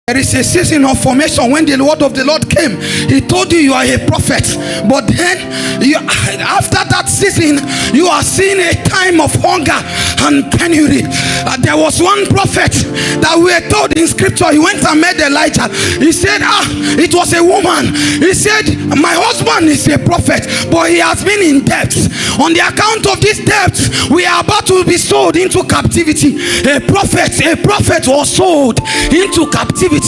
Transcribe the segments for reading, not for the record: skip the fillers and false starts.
There is a season of formation. When the word of the Lord came, he told you are a prophet. But then, after that season, you are seeing a time of hunger and penury. There was one prophet that we were told in scripture, he went and met Elijah. He said, it was a woman. He said, my husband is a prophet, but he has been in debt. On the account of this debt, we are about to be sold into captivity. A prophet was sold into captivity.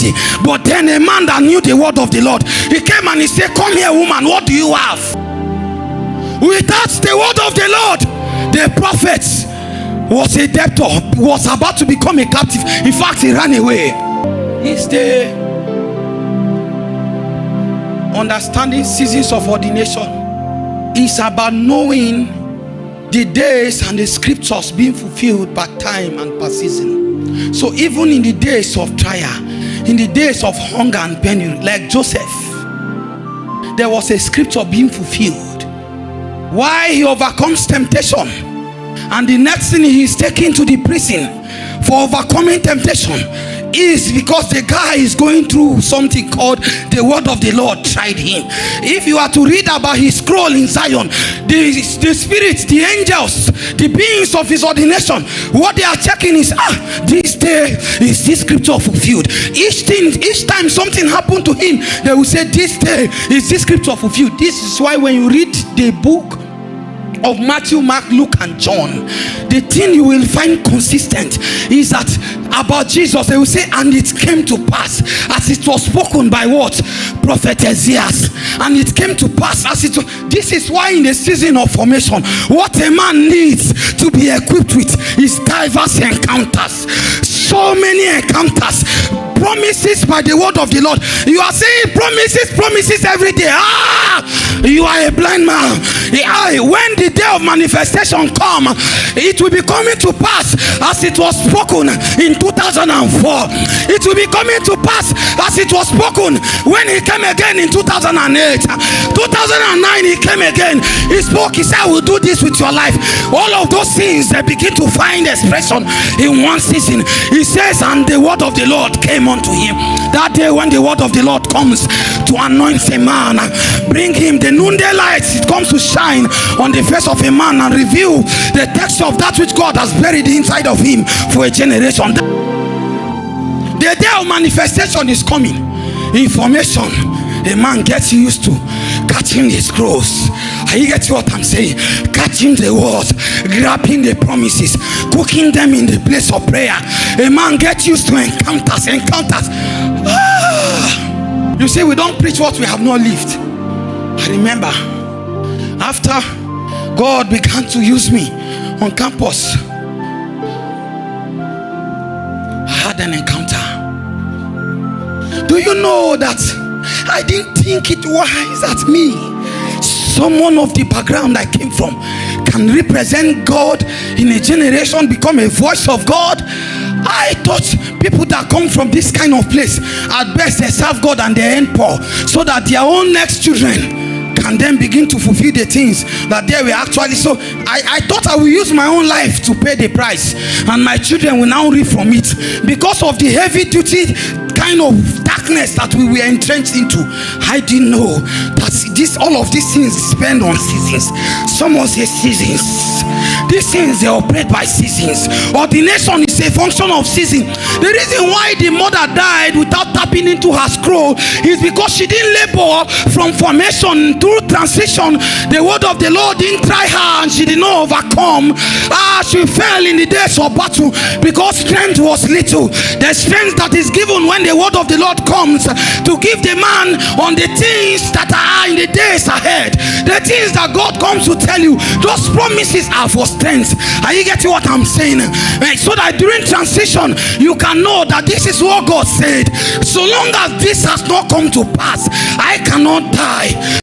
But then a man that knew the word of the Lord, he came and he said, come here, woman, what do you have? Without the word of the Lord, the prophet was a debtor, was about to become a captive. In fact, he ran away. It's the understanding seasons of ordination. It's about knowing the days and the scriptures being fulfilled by time and per season. So even in the days of trial, in the days of hunger and penury, like Joseph, there was a scripture being fulfilled. Why he overcomes temptation, and the next thing he is taken to the prison for overcoming temptation is because the guy is going through something called the word of the Lord tried him. If you are to read about his scroll in Zion, the spirits, the angels, the beings of his ordination, what they are checking is, this day is this scripture fulfilled. Each time something happened to him, they will say, this day is this scripture fulfilled. This is why when you read the book of Matthew, Mark, Luke, and John, the thing you will find consistent is that about Jesus, they will say, and it came to pass as it was spoken by what? Prophet Isaiah. And it came to pass as it was. This is why in the season of formation, what a man needs to be equipped with is diverse encounters. So many encounters, promises by the word of the Lord. You are saying promises every day. You are a blind man. When the day of manifestation come, it will be coming to pass as it was spoken in 2004. It will be coming to pass as it was spoken when he came again in 2008. 2009 he came again. He spoke. He said, I will do this with your life. All of those things, they begin to find expression in one season. He says, and the word of the Lord came unto him. That day when the word of the Lord comes to anoint a man, bring him the noonday light, it comes to shine on the face of a man and reveal the text of that which God has buried inside of him for a generation. The day of manifestation is coming. Information, a man gets used to catching the scrolls. You get what I'm saying? Catching the words, grabbing the promises, cooking them in the place of prayer. A man gets used to encounters. You say we don't preach what we have not lived. I remember after God began to use me on campus, I had an encounter. Do you know that I didn't think it wise that me, someone of the background I came from, can represent God in a generation, become a voice of God? I thought people that come from this kind of place, at best they serve God and they end poor, so that their own next children can then begin to fulfill the things that they were actually. So I thought I will use my own life to pay the price, and my children will now reap from it, because of the heavy duty kind of darkness that we were entrenched into. I didn't know that all of these things depend on seasons. Someone says seasons. These things, they operate by seasons. Ordination is a function of season. The reason why the mother died without tapping into her scroll is because she didn't labor from formation through transition. The word of the Lord didn't try her and she did not overcome. She fell in the days of battle because strength was little. The strength that is given when the word of the Lord comes to give the man on the things that are in the days ahead, the things that God comes to tell you, those promises are for strength. Are you getting what I'm saying? So that during transition you can know that this is what God said. So long as this has not come to pass, I cannot die.